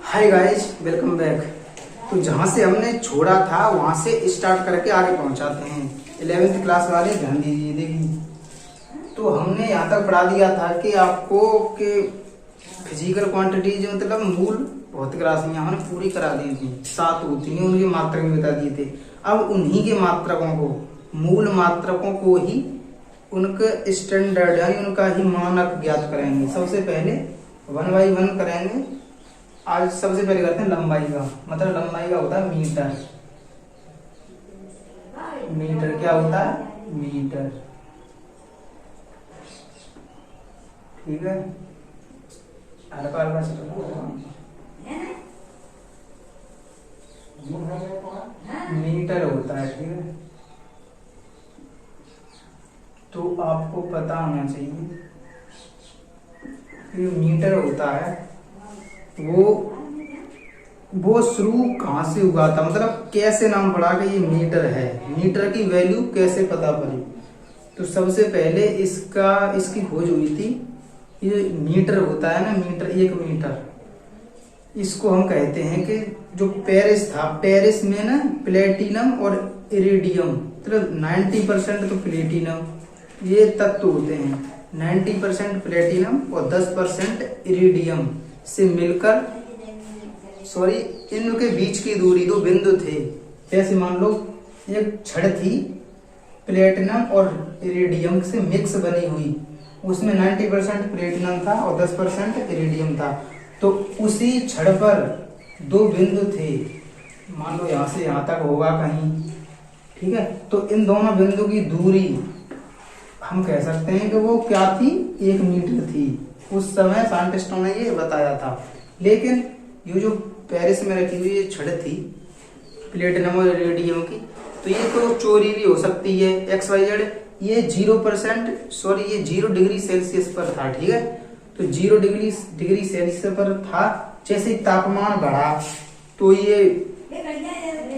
Hi guys, welcome back. तो जहाँ से हमने छोड़ा था वहाँ से स्टार्ट करके आगे पहुँचाते हैं। 11th क्लास वाले ध्यान दीजिए। देखिए, तो हमने यहाँ तक पढ़ा दिया था कि आपको कि फिजिकल क्वांटिटी जो मतलब मूल भौतिक राशियाँ हमने पूरी करा दी थी, 7 होती हैं, उनके मात्रक भी बता दिए थे। अब उन्हीं के मात्रकों को, मूल मात्रकों को ही उनका स्टैंडर्ड यानी उनका ही मानक ज्ञात करेंगे। सबसे पहले 1 बाई 1 करेंगे। आज सबसे पहले करते हैं लंबाई का, मतलब लंबाई का होता है मीटर। मीटर क्या होता है? मीटर। ठीक है, हल्का हल्का मीटर होता है। ठीक है, तो आपको पता होना चाहिए कि मीटर होता है वो शुरू कहाँ से हुआ था, मतलब कैसे नाम पड़ा कि ये मीटर है, मीटर की वैल्यू कैसे पता पड़ी। तो सबसे पहले इसकी खोज हुई थी। ये मीटर होता है ना, मीटर, 1 मीटर, इसको हम कहते हैं कि जो पेरिस था, पेरिस में ना प्लेटिनम और इरिडियम, मतलब 90% तो प्लेटिनम ये तत्व होते हैं, 90% प्लेटिनम और 10% इरिडियम से मिलकर, सॉरी, इनके बीच की दूरी 2 बिंदु थे। जैसे मान लो एक छड़ थी प्लेटिनम और इरिडियम से मिक्स बनी हुई, उसमें 90% प्लेटिनम था और 10% इरिडियम था। तो उसी छड़ पर 2 बिंदु थे, मान लो यहाँ से यहाँ तक होगा कहीं। ठीक है, तो इन दोनों बिंदु की दूरी हम कह सकते हैं कि वो क्या थी, 1 मीटर थी। उस समय साइंटिस्टों ने ये बताया था। लेकिन ये जो पेरिस में रखी हुई ये छड़ थी प्लेटिनम और इरिडियम की, तो ये तो चोरी भी हो सकती है, XYZ। ये 0%, सॉरी, ये 0 डिग्री सेल्सियस पर था। ठीक है, तो 0 डिग्री सेल्सियस पर था। जैसे तापमान बढ़ा तो ये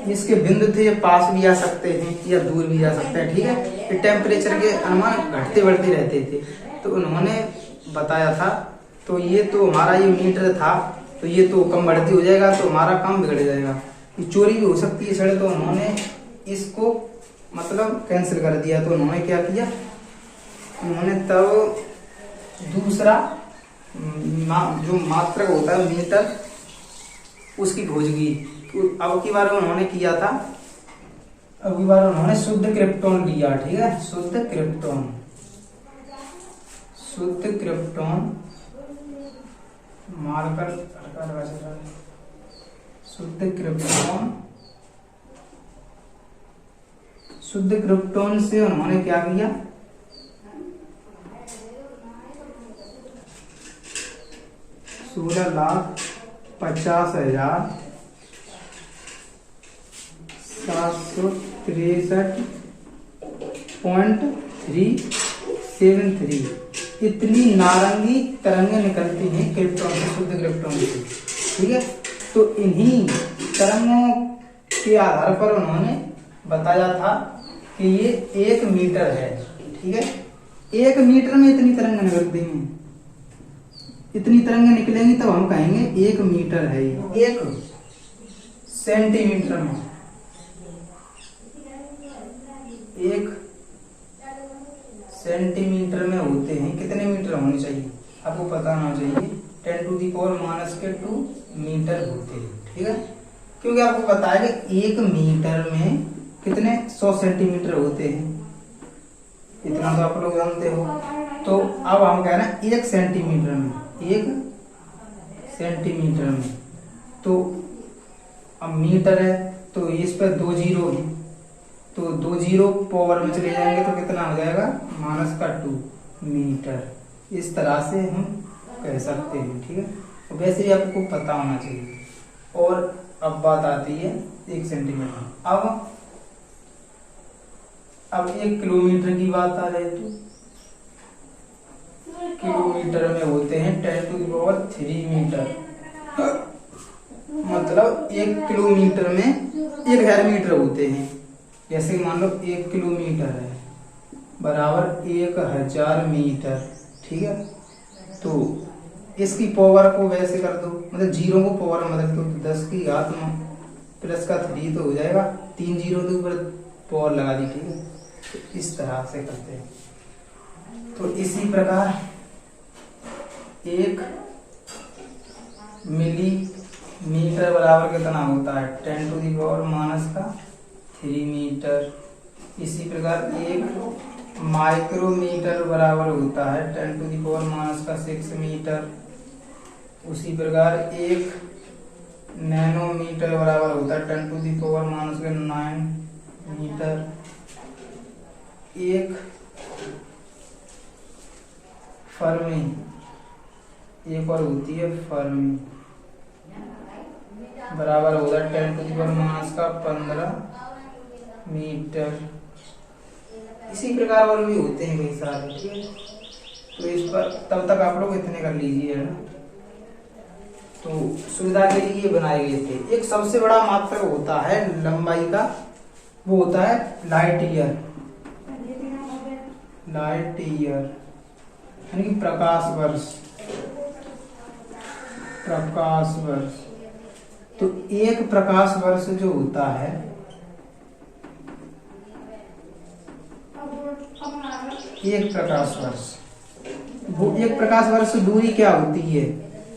इसके बिंदु थे, ये पास भी आ सकते हैं या दूर भी जा सकते हैं। ठीक है, ये टेम्परेचर के अनुमान घटते बढ़ते रहते थे, तो उन्होंने बताया था। तो ये तो हमारा ये मीटर था, तो ये तो कम बढ़ती हो जाएगा तो हमारा काम बिगड़ जाएगा, ये चोरी भी हो सकती है छड़। तो उन्होंने इसको मतलब कैंसिल कर दिया। तो उन्होंने क्या किया, उन्होंने तब दूसरा जो मात्रक होता है मीटर, उसकी खोज की। अब की बार उन्होंने किया था, अब की बार उन्होंने शुद्ध क्रिप्टॉन लिया। ठीक है, शुद्ध क्रिप्टॉन मार्कर, शुद्ध क्रिप्टॉन से उन्होंने क्या किया, 16,63.373 इतनी नारंगी तरंगें निकलती हैं क्रिप्टॉन से, शुद्ध क्रिप्टॉन से। ठीक है, तो इन्हीं तरंगों के आधार पर उन्होंने बताया था कि ये 1 मीटर है। ठीक है, 1 मीटर में इतनी तरंगें निकलती हैं, इतनी तरंगें निकलेंगी तब हम कहेंगे 1 मीटर है। 1 सेंटीमीटर में, 1 सेंटीमीटर में होते हैं कितने मीटर होने चाहिए, आपको पता होना चाहिए। 10⁻⁻² मीटर होते हैं। ठीक है, क्योंकि आपको पता है कि 1 मीटर में कितने 100 सेंटीमीटर होते हैं, इतना तो आप लोग जानते हो। तो अब हम कह रहे हैं 1 सेंटीमीटर में, 1 सेंटीमीटर में, तो अब मीटर है तो इस पर 2 जीरो है, तो 2 जीरो पावर में चले जाएंगे तो कितना हो जाएगा, -2 मीटर। इस तरह से हम कह सकते हैं। ठीक है, तो वैसे ही आपको पता होना चाहिए। और अब बात आती है 1 सेंटीमीटर। अब 1 किलोमीटर की बात आ जाए तो किलोमीटर में होते हैं 10⁻³ मीटर, मतलब 1 किलोमीटर में 1000 मीटर होते हैं। जैसे मान लो 1 किलोमीटर है बराबर 1000 मीटर। ठीक है, तो इसकी पावर को वैसे कर दो, मतलब जीरो को पावर में रख दो, तो 10 की घात में प्लस का 3 तो हो जाएगा, 3 जीरो के ऊपर पावर लगा दी, ठीक है। तो इस तरह से करते हैं। तो इसी प्रकार 1 मिलीमीटर बराबर कितना होता है, 10⁻³ मीटर। इसी प्रकार 1 माइक्रोमीटर बराबर होता है 10⁻⁶ मीटर। उसी प्रकार 1 नैनोमीटर बराबर होता है 10⁻⁹ मीटर। 1 फर्मी, एक और होती है फर्मी, बराबर होता है 10⁻⁻15 मीटर। इसी प्रकार और भी होते हैं कई सारे, ठीक है। तो इस पर तब तक आप लोग इतने कर लीजिए, है ना। तो सुविधा के लिए ये बनाए गए थे। एक सबसे बड़ा मात्रक होता है लंबाई का, वो होता है लाइट ईयर। लाइट ईयर यानी कि प्रकाश वर्ष। प्रकाश वर्ष, तो एक प्रकाश वर्ष जो होता है, एक प्रकाश वर्ष, वो एक प्रकाश वर्ष दूरी क्या होती है,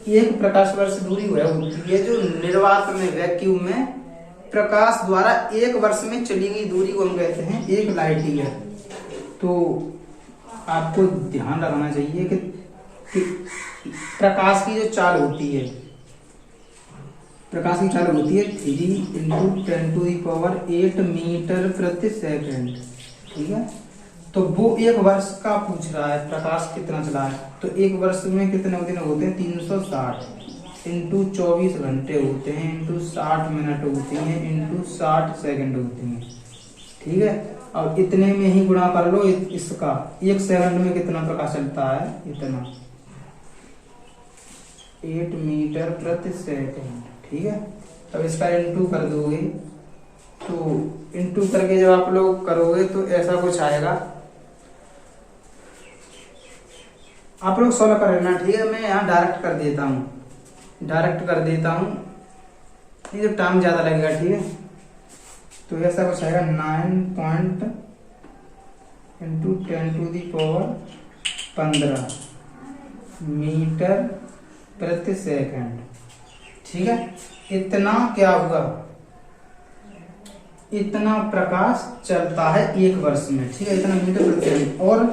एक प्रकाश वर्ष दूरी वह होती है जो निर्वात में, वैक्यूम में प्रकाश द्वारा एक वर्ष में चली गई दूरी को हम कहते हैं एक लाइट ईयर। तो आपको ध्यान रखना चाहिए कि प्रकाश की जो चाल होती है, प्रकाश की चाल होती है 3 × 10⁸ मीटर प्रति सेकंड, ठीक है। तो वो एक वर्ष का पूछ रहा है, प्रकाश कितना चला है, तो एक वर्ष में कितने दिन होते हैं, 360 × 24 घंटे होते हैं, × 60 मिनट होती हैं, × 60 सेकंड होती हैं, ठीक है। अब इतने में ही गुणा कर लो इसका, एक सेकंड में कितना प्रकाश चलता है, इतना 8 मीटर प्रति सेकंड, ठीक है। अब इसका इंटू कर दोगे, तो इंटू करके जब आप लोग करोगे तो ऐसा कुछ आएगा। आप लोग सॉल्व कर लेना, ठीक है। मैं यहाँ डायरेक्ट कर देता हूँ, ये जो टाइम ज्यादा लगेगा, ठीक है। तो ऐसा कुछ आएगा 9 × 10⁻15 मीटर प्रति सेकंड, ठीक है। इतना क्या हुआ, इतना प्रकाश चलता है एक वर्ष में, ठीक है, इतना मीटर प्रति सेकंड। और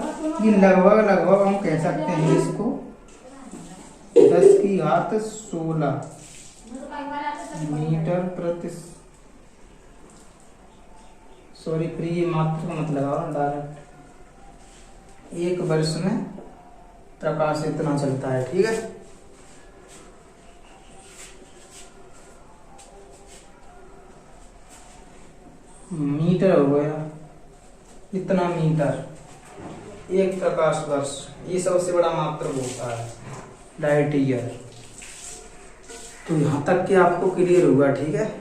ये लगभग हम कह सकते हैं इसको 10⁻16 मीटर प्रति, सॉरी प्रिय मात्र मत लगाओ, डायरेक्ट एक वर्ष में प्रकाश इतना चलता है, ठीक है। मीटर हो गया, इतना मीटर एक प्रकाश वर्ष, ये सबसे बड़ा मात्रक होता है लाइट ईयर। तो यहाँ तक कि आपको क्लियर होगा, ठीक है।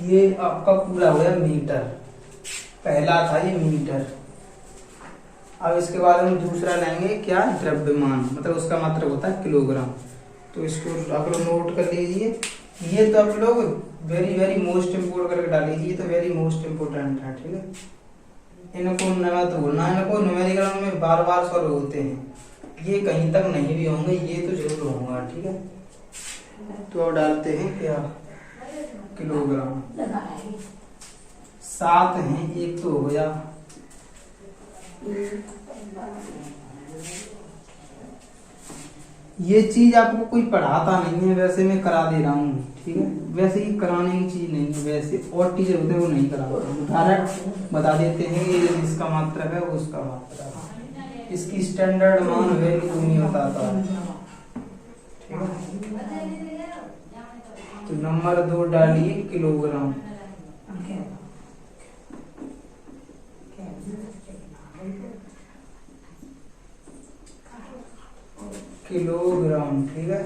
ये आपका पूरा हो गया मीटर, पहला था ये मीटर। अब इसके बाद हम दूसरा लेंगे क्या, द्रव्यमान, मतलब उसका मात्रक होता है किलोग्राम। तो इसको आप लोग नोट कर लीजिए, ये तो आप लोग वेरी मोस्ट इम्पोर्टेंट करके डाल लीजिए, तो वेरी मोस्ट इम्पोर्टेंट है, ठीक है। इनको मत भूलना, इनको न्यूमेरिकल में बार सॉल्व होते हैं, ये कहीं तक नहीं भी होंगे, ये तो जरूर होगा, ठीक है। तो अब डालते हैं क्या, किलोग्राम, 7 हैं, एक तो हो गया। ये चीज आपको कोई पढ़ाता नहीं है, वैसे मैं करा दे रहा हूँ, ठीक है। वैसे ही कराने की चीज नहीं है, वैसे और टीचर होते हैं वो नहीं कराते, डायरेक्ट बता देते हैं ये जिसका मात्रक है वो उसका मात्रक है, इसकी स्टैंडर्ड मान वैल्यू नहीं बताता है, ठीक है। तो नंबर 2 डालिए किलोग्राम, किलोग्राम, ठीक है।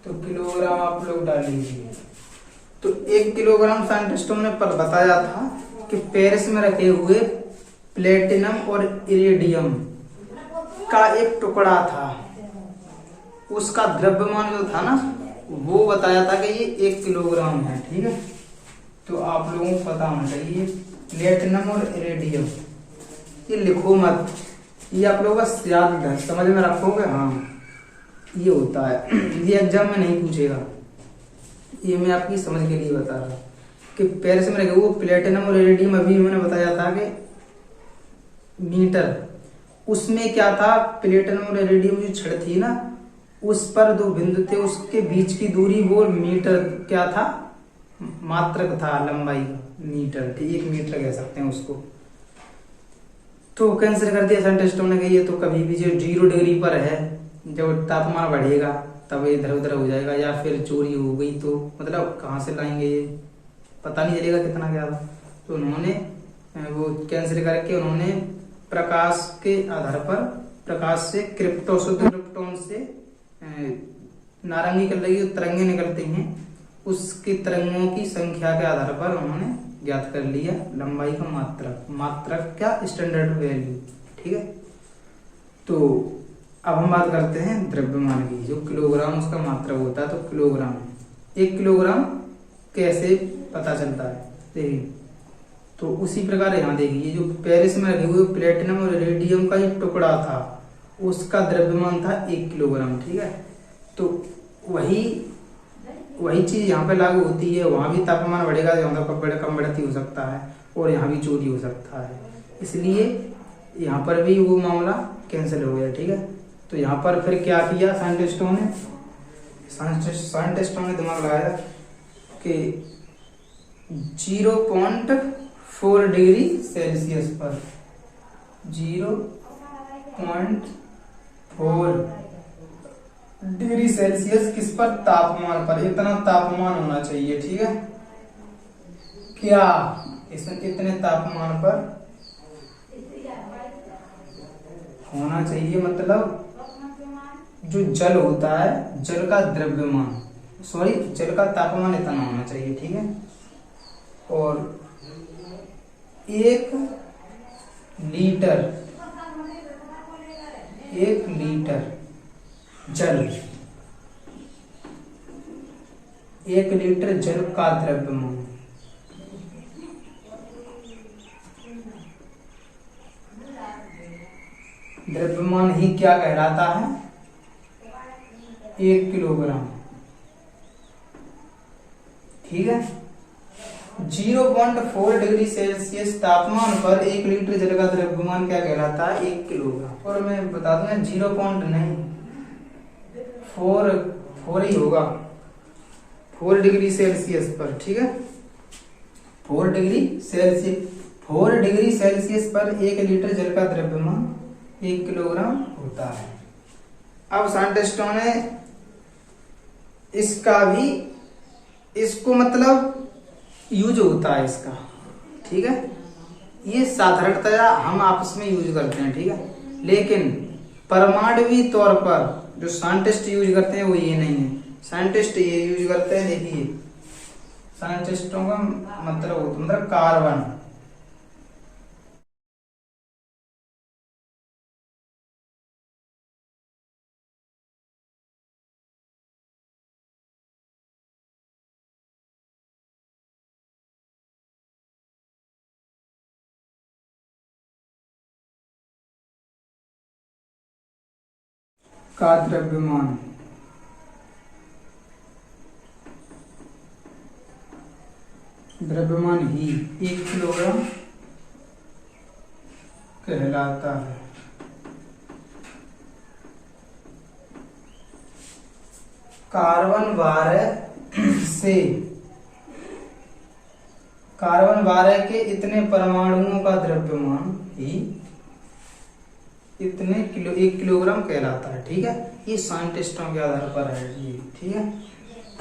तो किलोग्राम आप लोग डाल लीजिए। तो 1 किलोग्राम साइंटिस्टों ने पर बताया था कि पेरिस में रखे हुए प्लेटिनम और इरिडियम का एक टुकड़ा था, उसका द्रव्यमान जो था ना वो बताया था कि ये 1 किलोग्राम है। ठीक है, तो आप लोगों को पता होना चाहिए प्लेटिनम और इरेडियम, ये लिखो मत, ये आप लोगों का याद समझ में रखोगे। हाँ ये होता है, ये एग्जाम में नहीं पूछेगा, ये मैं आपकी समझ के लिए बता रहा हूँ कि पहले से मैं वो प्लेटिनम और इरेडियम अभी मैंने बताया था कि मीटर, उसमें क्या था, प्लेटिनम और इरेडियम जो छड़ थी ना उस पर दो बिंदु थे, उसके बीच की दूरी वो मीटर क्या था, मात्रक था लंबाई मीटर, 1 मीटर कह सकते हैं उसको। तो कैंसिल कर दिया साइंटिस्टों ने कि ये तो कभी भी जो 0 डिग्री पर है, जब तापमान बढ़ेगा तब इधर उधर हो जाएगा, या फिर चोरी हो गई तो मतलब कहाँ से लाएंगे, ये पता नहीं चलेगा कितना क्या था। तो उन्होंने वो कैंसिल करके उन्होंने प्रकाश के आधार पर, प्रकाश से क्रिप्टोन से नारंगी कलर की तरंगे निकलती हैं, उसकी तरंगों की संख्या के आधार पर उन्होंने ज्ञात कर लिया लंबाई का मात्रक, मात्रक क्या स्टैंडर्ड वैल्यू। ठीक है, तो अब हम बात करते हैं द्रव्यमान की, जो किलोग्राम उसका मात्रक होता है। तो किलोग्राम, 1 किलोग्राम कैसे पता चलता है देखिए, तो उसी प्रकार यहाँ देखिए जो पेरिस में रखे हुए प्लेटिनम और इरेडियम का एक टुकड़ा था, उसका द्रव्यमान था 1 किलोग्राम। ठीक है, तो वही चीज यहाँ पे लागू होती है, वहां भी तापमान बढ़ेगा, कम बढ़ती हो सकता है, और यहाँ भी चोरी हो सकता है, इसलिए यहाँ पर भी वो मामला कैंसिल हो गया। ठीक है, तो यहाँ पर फिर क्या किया साइंटिस्टों ने दिमाग लगाया कि 0.4 डिग्री सेल्सियस पर, 0.4 डिग्री सेल्सियस किस पर, तापमान पर, इतना तापमान होना चाहिए। ठीक है, क्या इतने तापमान पर होना चाहिए, मतलब जो जल होता है, जल का द्रव्यमान, सॉरी जल का तापमान इतना होना चाहिए। ठीक है, और 1 लीटर जल, 1 लीटर जल का द्रव्यमान, द्रव्यमान ही क्या कहलाता है, 1 किलोग्राम। ठीक है, 0.4 डिग्री सेल्सियस तापमान पर 1 लीटर जल का द्रव्यमान क्या कहलाता है, 1 किलोग्राम। और मैं बता दूं 0 पॉइंट नहीं, 4 ही होगा, 4 डिग्री सेल्सियस पर। ठीक है, 4 डिग्री सेल्सियस पर 1 लीटर जल का द्रव्यमान 1 किलोग्राम होता है। अब साइंटिस्टों ने इसका भी, इसको मतलब यूज होता है इसका। ठीक है, ये साधारणतया हम आपस में यूज करते हैं। ठीक है, लेकिन परमाणुवी तौर पर जो साइंटिस्ट यूज करते हैं वो ये नहीं है, साइंटिस्ट ये यूज करते हैं, देखिए साइंटिस्टों का मतलब कार्बन, का द्रव्यमान, ही 1 किलोग्राम कहलाता है। कार्बन 12 के इतने परमाणुओं का द्रव्यमान ही 1 किलोग्राम कहलाता है। ठीक है, ये साइंटिस्टों के आधार पर है ये। ठीक है,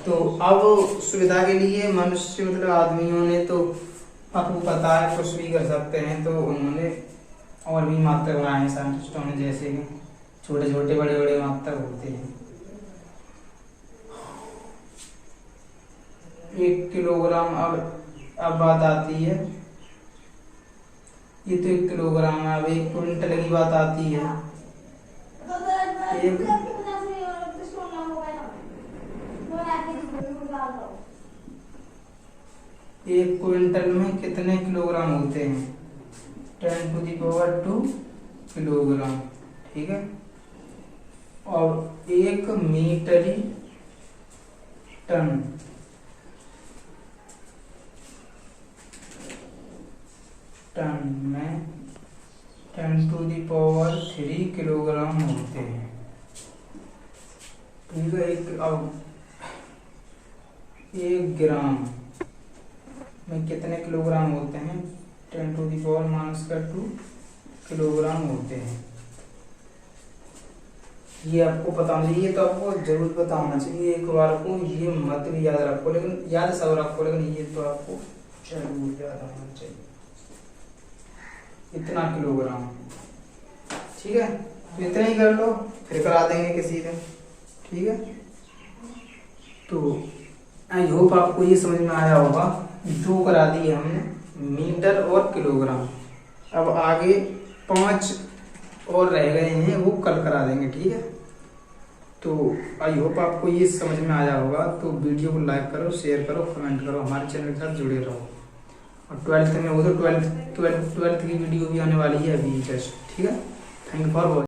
तो अब सुविधा के लिए मनुष्य मतलब आदमियों ने तो आपको पता है कुछ भी कर सकते हैं, तो उन्होंने और भी मात्रक बनाए हैं साइंटिस्टों ने, जैसे कि छोटे छोटे बड़े बड़े मात्रक होते हैं। 1 किलोग्राम, अब बात आती है, ये तो 1 किलोग्राम है, अब 1 क्विंटल की बात आती है। एक क्विंटल में कितने किलोग्राम होते हैं? 10⁻² किलोग्राम, ठीक है। और 1 मीट्रिक टन में 10⁻³ किलोग्राम होते हैं, ठीक है। अब 1 ग्राम में कितने किलोग्राम होते हैं? 10⁻² किलोग्राम होते हैं। ये आपको पता होना चाहिए, ये तो आपको जरूर पता होना चाहिए। एक बार को ये मत भी याद रखो, लेकिन याद सब रखो, लेकिन ये तो आपको जरूर याद होना चाहिए। इतना किलोग्राम, ठीक है। तो इतना ही कर लो, फिर करा देंगे किसी दिन, ठीक है। तो आई होप आपको ये समझ में आया होगा। दो करा दिए हमने, मीटर और किलोग्राम। अब आगे 5 और रह गए हैं, वो कल करा देंगे, ठीक है। तो आई होप आपको ये समझ में आया होगा। तो वीडियो को लाइक करो, शेयर करो, कमेंट करो, हमारे चैनल के साथ जुड़े रहो। और 12th में हो तो 12th की वीडियो भी आने वाली है अभी जस्ट, ठीक है। Thank you for watching.